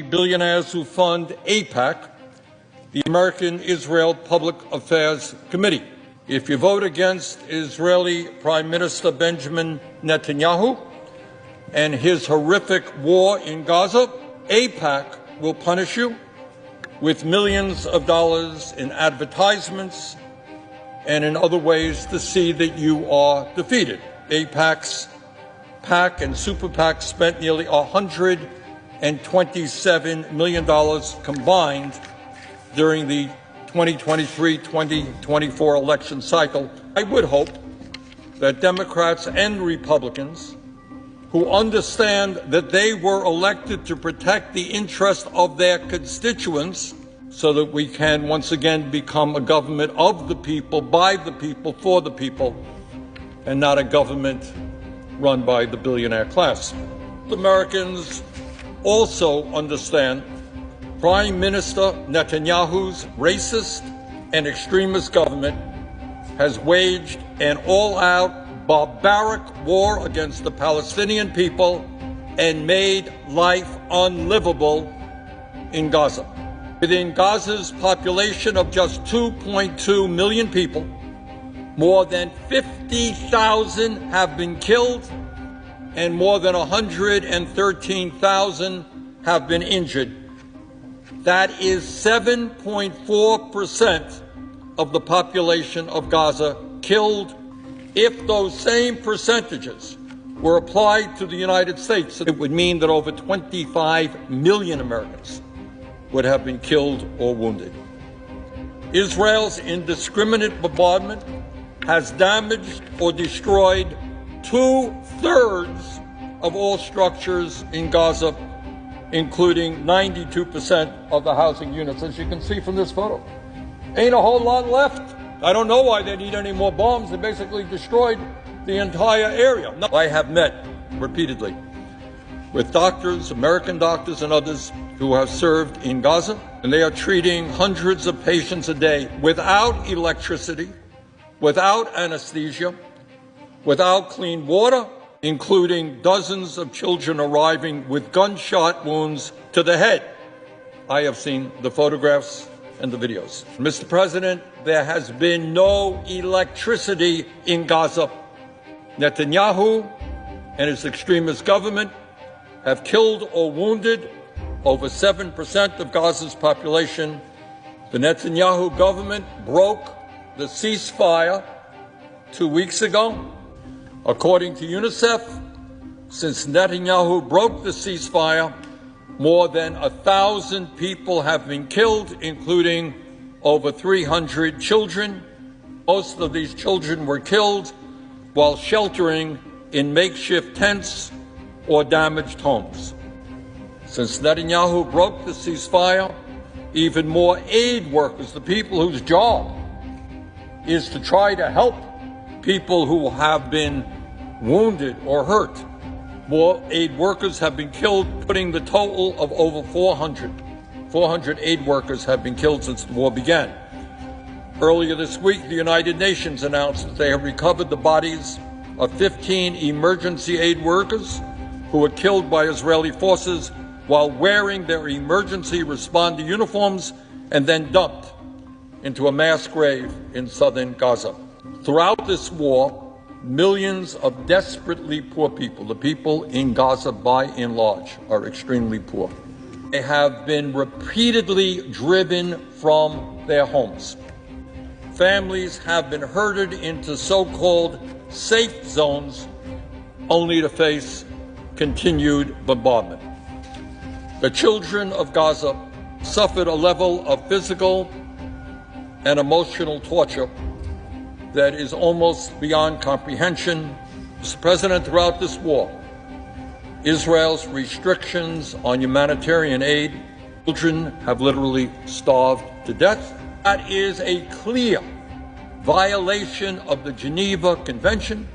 billionaires who fund AIPAC, the American Israel Public Affairs Committee. If you vote against Israeli Prime Minister Benjamin Netanyahu and his horrific war in Gaza, AIPAC will punish you with millions of dollars in advertisements and in other ways to see that you are defeated. AIPAC's PAC and Super PAC spent nearly $127 million combined during the 2023-2024 election cycle. I would hope that Democrats and Republicans who understand that they were elected to protect the interest of their constituents so that we can once again become a government of the people, by the people, for the people, and not a government run by the billionaire class. Americans also understand Prime Minister Netanyahu's racist and extremist government has waged an all-out barbaric war against the Palestinian people and made life unlivable in Gaza. Within Gaza's population of just 2.2 million people, more than 50,000 have been killed and more than 113,000 have been injured. That is 7.4% of the population of Gaza killed. If those same percentages were applied to the United States, it would mean that over 25 million Americans would have been killed or wounded. Israel's indiscriminate bombardment has damaged or destroyed 2/3 of all structures in Gaza, including 92% of the housing units, as you can see from this photo. Ain't a whole lot left. I don't know why they need any more bombs. They basically destroyed the entire area. I have met repeatedly with doctors, American doctors and others who have served in Gaza, and they are treating hundreds of patients a day without electricity, without anesthesia, without clean water, including dozens of children arriving with gunshot wounds to the head. I have seen the photographs and the videos. Mr. President, there has been no electricity in Gaza. Netanyahu and his extremist government have killed or wounded over 7% of Gaza's population. The Netanyahu government broke the ceasefire 2 weeks ago. According to UNICEF, since Netanyahu broke the ceasefire, more than 1,000 people have been killed, including over 300 children. Most of these children were killed while sheltering in makeshift tents or damaged homes. Since Netanyahu broke the ceasefire, even more aid workers, the people whose job is to try to help people who have been wounded or hurt, more aid workers have been killed, putting the total of over 400. 400 aid workers have been killed since the war began. Earlier this week, the United Nations announced that they have recovered the bodies of 15 emergency aid workers who were killed by Israeli forces while wearing their emergency responder uniforms and then dumped into a mass grave in southern Gaza. Throughout this war, millions of desperately poor people, the people in Gaza by and large, are extremely poor. They have been repeatedly driven from their homes. Families have been herded into so-called safe zones only to face continued bombardment. The children of Gaza suffered a level of physical and emotional torture that is almost beyond comprehension. Mr. President, throughout this war, Israel's restrictions on humanitarian aid, children have literally starved to death. That is a clear violation of the Geneva Convention,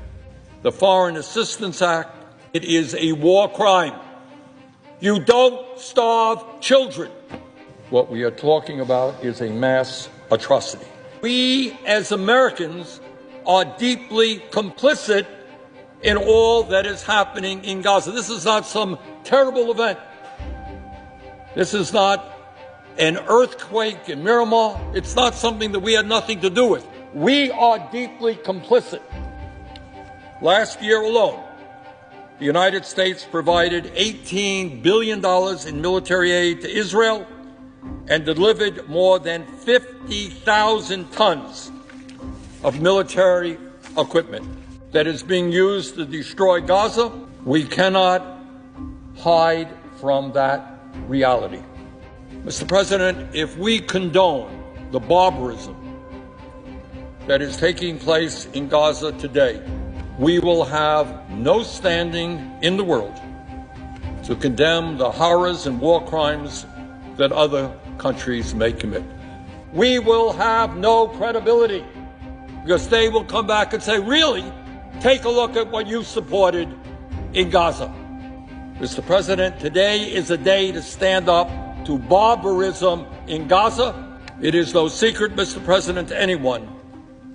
the Foreign Assistance Act. It is a war crime. You don't starve children. What we are talking about is a mass atrocity. We, as Americans, are deeply complicit in all that is happening in Gaza. This is not some terrible event. This is not an earthquake in Miramar. It's not something that we had nothing to do with. We are deeply complicit. Last year alone, the United States provided $18 billion in military aid to Israel and delivered more than 50,000 tons of military equipment that is being used to destroy Gaza. We cannot hide from that reality. Mr. President, if we condone the barbarism that is taking place in Gaza today, we will have no standing in the world to condemn the horrors and war crimes that other countries may commit. We will have no credibility because they will come back and say, really, take a look at what you supported in Gaza. Mr. President, today is a day to stand up to barbarism in Gaza. It is no secret, Mr. President, to anyone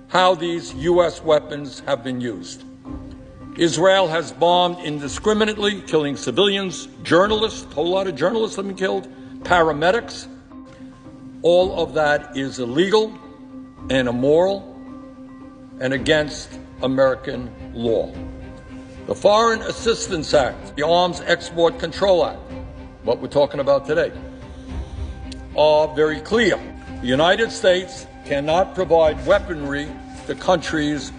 how these U.S. weapons have been used. Israel has bombed indiscriminately, killing civilians, journalists, a whole lot of journalists have been killed, paramedics. All of that is illegal and immoral and against American law. The Foreign Assistance Act, the Arms Export Control Act, what we're talking about today, are very clear. The United States cannot provide weaponry to countries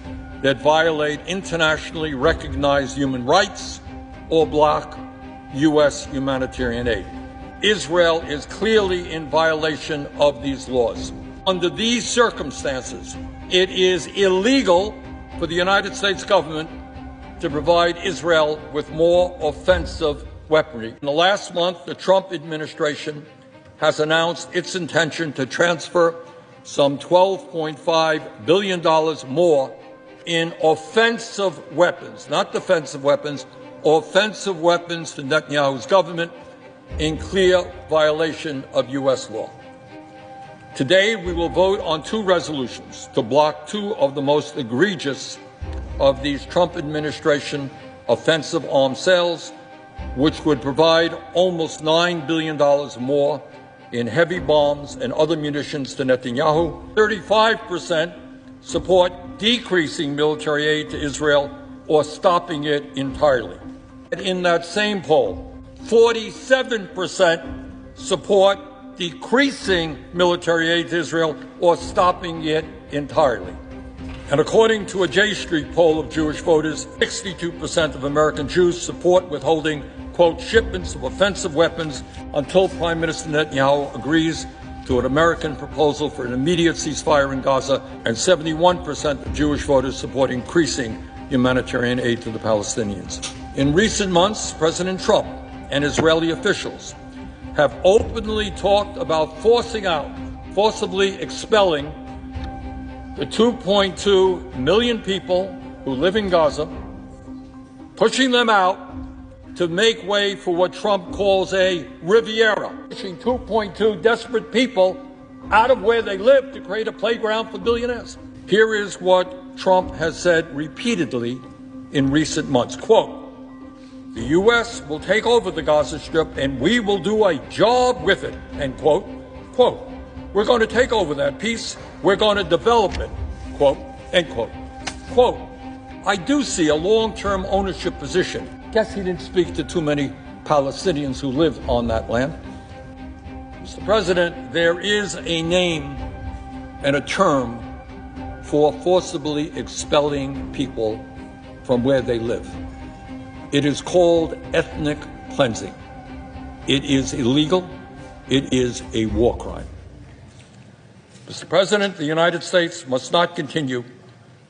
that violate internationally recognized human rights or block U.S. humanitarian aid. Israel is clearly in violation of these laws. Under these circumstances, it is illegal for the United States government to provide Israel with more offensive weaponry. In the last month, the Trump administration has announced its intention to transfer some $12.5 billion more in offensive weapons, not defensive weapons, offensive weapons to Netanyahu's government in clear violation of U.S. law. Today, we will vote on two resolutions to block two of the most egregious of these Trump administration offensive arms sales, which would provide almost $9 billion more in heavy bombs and other munitions to Netanyahu. 35% support decreasing military aid to Israel or stopping it entirely. In that same poll, 47% support decreasing military aid to Israel or stopping it entirely. And according to a J Street poll of Jewish voters, 62% of American Jews support withholding, quote, shipments of offensive weapons until Prime Minister Netanyahu agrees to an American proposal for an immediate ceasefire in Gaza, and 71% of Jewish voters support increasing humanitarian aid to the Palestinians. In recent months, President Trump and Israeli officials have openly talked about forcibly expelling the 2.2 million people who live in Gaza, pushing them out to make way for what Trump calls a Riviera, pushing 2.2 desperate people out of where they live to create a playground for billionaires. Here is what Trump has said repeatedly in recent months, quote, the U.S. will take over the Gaza Strip and we will do a job with it, end quote. Quote, we're going to take over that piece, we're going to develop it, quote, end quote. Quote, I do see a long-term ownership position. Guess he didn't speak to too many Palestinians who live on that land. Mr. President, there is a name and a term for forcibly expelling people from where they live. It is called ethnic cleansing. It is illegal. It is a war crime. Mr. President, the United States must not continue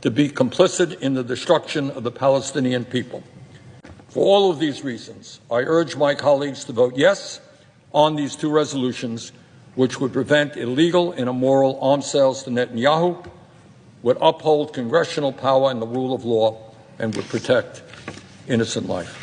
to be complicit in the destruction of the Palestinian people. For all of these reasons, I urge my colleagues to vote yes on these two resolutions, which would prevent illegal and immoral arms sales to Netanyahu, would uphold congressional power and the rule of law, and would protect innocent life.